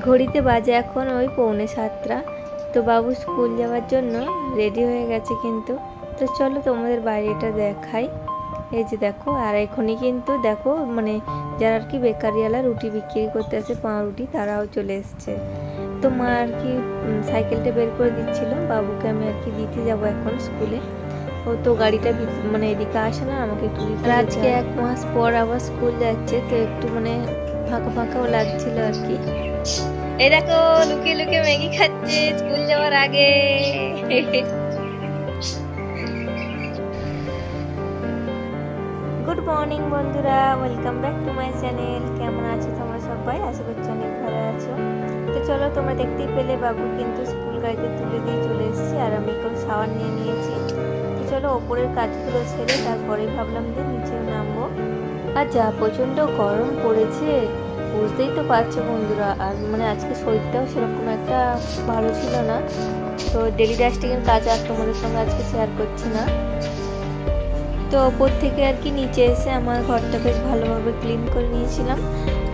ঘড়িতে বাজে এখন ওই 6:45। তো বাবু স্কুল যাওয়ার জন্য রেডি হয়ে গেছে কিন্তু। তো চলো তোমাদের বাইরেটা দেখাই। এই যে দেখো, আর এখনই কিন্তু দেখো মানে যারা আর কি বেকারিওয়ালা রুটি বিক্রি করতে আসে, পাউরুটি, তারাও চলে এসছে। তো মা আর কি সাইকেলটা বের করে দিচ্ছিল, বাবুকে আমি আর কি দিতে যাব এখন স্কুলে। ও তো গাড়িটা মানে এদিকে আসে না, আমাকে একটু দিতে। আজকে 1 মাস পর আবার স্কুল যাচ্ছে, তো একটু মানে ফাঁকা ফাঁকাও লাগছিল আর কি। এই দেখো লুকিয়ে লুকিয়ে ম্যাগি খাচ্ছে স্কুল যাওয়ার আগে। গুড মর্নিং বন্ধুরা, welcome back to my channel. কেমন আছো তোমরা সবাই? আশা করছি অনেক ভালো আছো। তো চলো, তোমরা দেখতেই পেলে বাবু কিন্তু স্কুল গাড়িতে তুলে দিয়ে চলে এসেছি, আর আমি এখন শাওয়ার নিয়ে নিয়েছি। তো চলো ওপরের কাজগুলো ছেড়ে তারপরে ভাবলাম যে নিচেও নামবো। আর যা প্রচণ্ড গরম পড়েছে বুঝতেই তো পারছো বন্ধুরা। আর মানে আজকে শরীরটাও সেরকম একটা ভালো ছিল না, তো ডেলি ডাস্টিংয়ের কাজ আর তোমাদের সঙ্গে আজকে শেয়ার করছি না। তো ওপর থেকে আর কি নিচে এসে আমার ঘরটা বেশ ভালোভাবে ক্লিন করে নিয়েছিলাম।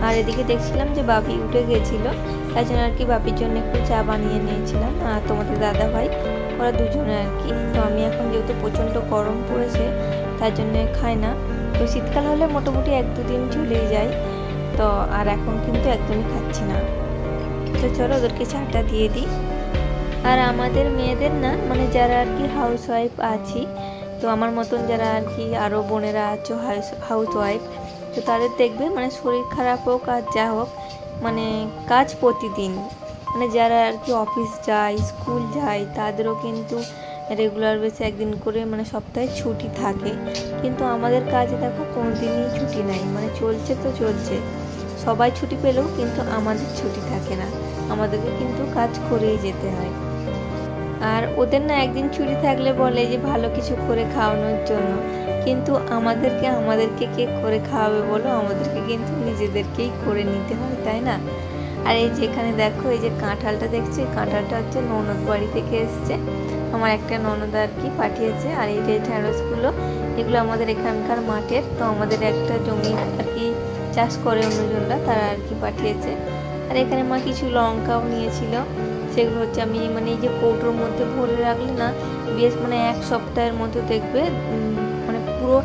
আর এদিকে দেখছিলাম যে বাপি উঠে গেছিলো, তাই জন্য আর কি বাপির জন্য একটু চা বানিয়ে নিয়েছিলাম। আর তোমাদের দাদা ভাই ওরা দুজনে আর কি। তো আমি এখন যেহেতু প্রচণ্ড গরম পড়েছে তার জন্য খাই না। তো শীতকাল হলে মোটামুটি 1-2 দিন চলেই যায়, তো আর এখন কিন্তু একদমই খাচ্ছি না। তো চলো ওদেরকে চাটা দিয়ে দিই। আর আমাদের মেয়েদের না মানে যারা আর কি হাউস ওয়াইফ আছি, তো আমার মতন যারা আর কি আরও বোনেরা আছো হাউস ওয়াইফ, তো তাদের দেখবে মানে শরীর খারাপ হোক আর যা হোক, মানে কাজ প্রতিদিন। মানে যারা আর কি অফিস যায়, স্কুল যায়, তাদেরও কিন্তু রেগুলার বেসে একদিন করে মানে সপ্তাহে ছুটি থাকে। কিন্তু আমাদের কাজে দেখো কোনো দিনই ছুটি নাই, মানে চলছে তো চলছে। সবাই ছুটি পেলেও কিন্তু আমাদের ছুটি থাকে না, আমাদেরকে কিন্তু কাজ করেই যেতে হয়। আর ওদের না একদিন ছুটি থাকলে বলে যে ভালো কিছু করে খাওয়ানোর জন্য, কিন্তু আমাদেরকে কে করে খাওয়াবে বলো? আমাদেরকে কিন্তু নিজেদেরকেই করে নিতে হয়, তাই না? আর এই যে এখানে দেখো, এই যে কাঁঠালটা দেখছি, কাঁঠালটা হচ্ছে ননদ বাড়ি থেকে এসছে, আমার একটা ননদ আর কি পাঠিয়েছে। আর এই যে ঢেঁড়সগুলো, এগুলো আমাদের এখানকার মাঠের, তো আমাদের একটা জমি আর কি চাষ করে অন্যজনরা, তারা আর কি পাঠিয়েছে। আর এখানে মা কিছু লঙ্কাও নিয়েছিল, সেগুলো হচ্ছে আমি মানে এই যে কৌটোর মধ্যে ভরে রাখলে না বেশ মানে 1 সপ্তাহের মতো দেখবে মানে পুরো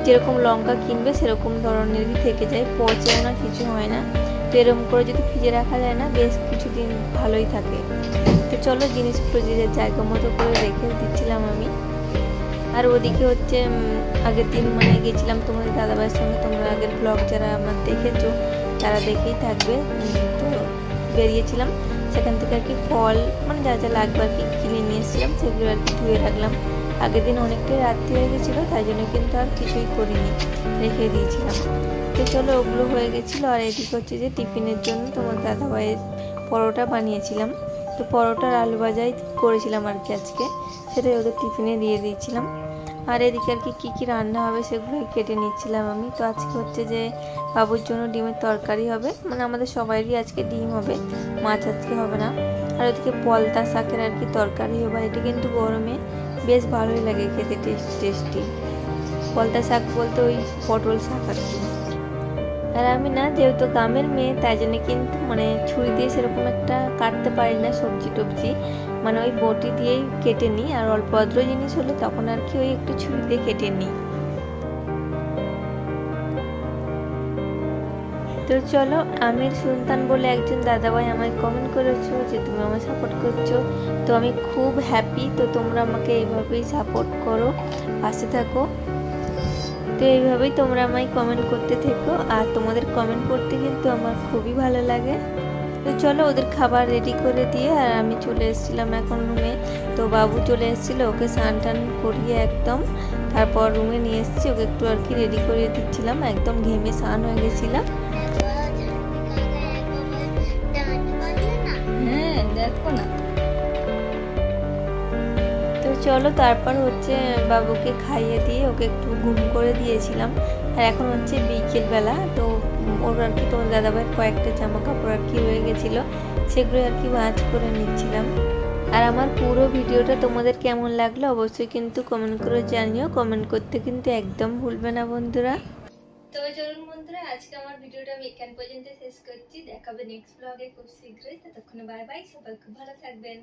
যেরকম লঙ্কা কিনবে সেরকম ধরনেরই থেকে যায়, পচেও না, কিছু হয় না। তো এরকম করে যদি ফ্রিজে রাখা যায় না বেশ কিছুদিন ভালোই থাকে। তো চলো জিনিসগুলো যে জায়গা মতো করে রেখে দিচ্ছিলাম আমি। আর ওদিকে হচ্ছে আগের দিন মানে গেছিলাম তোমাদের দাদাভাইয়ের সঙ্গে, তোমরা আগের ব্লগ যারা আমার দেখেছো তারা দেখেই থাকবে। তো বেরিয়েছিলাম, সেখান থেকে আর কি ফল মানে যা যা লাগবে আর কি কিনে নিয়ে এসেছিলাম, সেগুলো আর কি ধুয়ে রাখলাম। আগের দিন অনেকটাই রাত্রি হয়ে গেছিলো, তাই জন্য কিন্তু আর কিছুই করিনি, রেখে দিয়েছিলাম। তো চলো ওগুলো হয়ে গেছিলো। আর এদিকে হচ্ছে যে টিফিনের জন্য তোমার দাদাভাইয়ের পরোটা বানিয়েছিলাম, তো পরোটার আলু ভাজাই করেছিলাম আর কি আজকে, সেটাই ওদের টিফিনে দিয়ে দিয়েছিলাম। আর এদিকে আর কি কী রান্না হবে সেগুলোই কেটে নিচ্ছিলাম আমি। তো আজকে হচ্ছে যে বাবুর জন্য ডিমের তরকারি হবে, মানে আমাদের সবাইরই আজকে ডিম হবে, মাছ আজকে হবে না। আর ওদিকে পলতা শাকের আর কি তরকারি হবে, এটা কিন্তু গরমে বেশ ভালোই লাগে খেতে, টেস্টি। পলতা শাক বলতে ওই পটল শাক আর কি। আর আমি না যেহেতু গ্রামের মেয়ে, তাই জন্য কিন্তু মানে ছুরি দিয়ে সেরকম একটা কাটতে পারি না সবজি টবজি, মানে ওই বটি দিয়েই কেটে নিই। আর অল্প অদ্র জিনিস হলে তখন আর কি ওই একটু ছুরি দিয়ে কেটে নিই। তো চলো, আমির সুলতান বলে একজন দাদাভাই আমায় কমেন্ট করেছো যে তুমি আমায় সাপোর্ট করছো, তো আমি খুব হ্যাপি। তো তোমরা আমাকে এইভাবেই সাপোর্ট করো, পাশে থাকো। তো এইভাবেই তোমরা আমায় কমেন্ট করতে থেকো, আর তোমাদের কমেন্ট পড়তে কিন্তু আমার খুবই ভালো লাগে। তো চলো ওদের খাবার রেডি করে দিয়ে আর আমি চলে এসেছিলাম এখন রুমে। তো বাবু চলে এসেছিলো, ওকে স্নান টান করিয়ে একদম তারপর রুমে নিয়ে এসেছি, ওকে একটু আর কি রেডি করিয়ে দিচ্ছিলাম, একদম ঘেমে স্নান হয়ে গেছিলাম। হ্যাঁ দেখো না। তো চলো তারপর হচ্ছে বাবুকে খাইয়ে দিয়ে ওকে একটু ঘুম করে দিয়েছিলাম। আর এখন হচ্ছে বিকেলবেলা, তো ওর আর কি তোমার দাদাভাইয়ের কয়েকটা জামা কাপড় আর কি রয়ে গেছিলো, সেগুলো আর কি ভাঁজ করে নিচ্ছিলাম। আর আমার পুরো ভিডিওটা তোমাদের কেমন লাগলো অবশ্যই কিন্তু কমেন্ট করে জানিও, কমেন্ট করতে কিন্তু একদম ভুলবে না বন্ধুরা। তবে চলুন বন্ধুরা, আজকে আমার ভিডিওটা আমি এখান পর্যন্ত শেষ করছি। দেখাবে নেক্সট ব্লগে খুব শীঘ্রই। ততক্ষণে বাই বাই, সবাই খুব ভালো থাকবেন।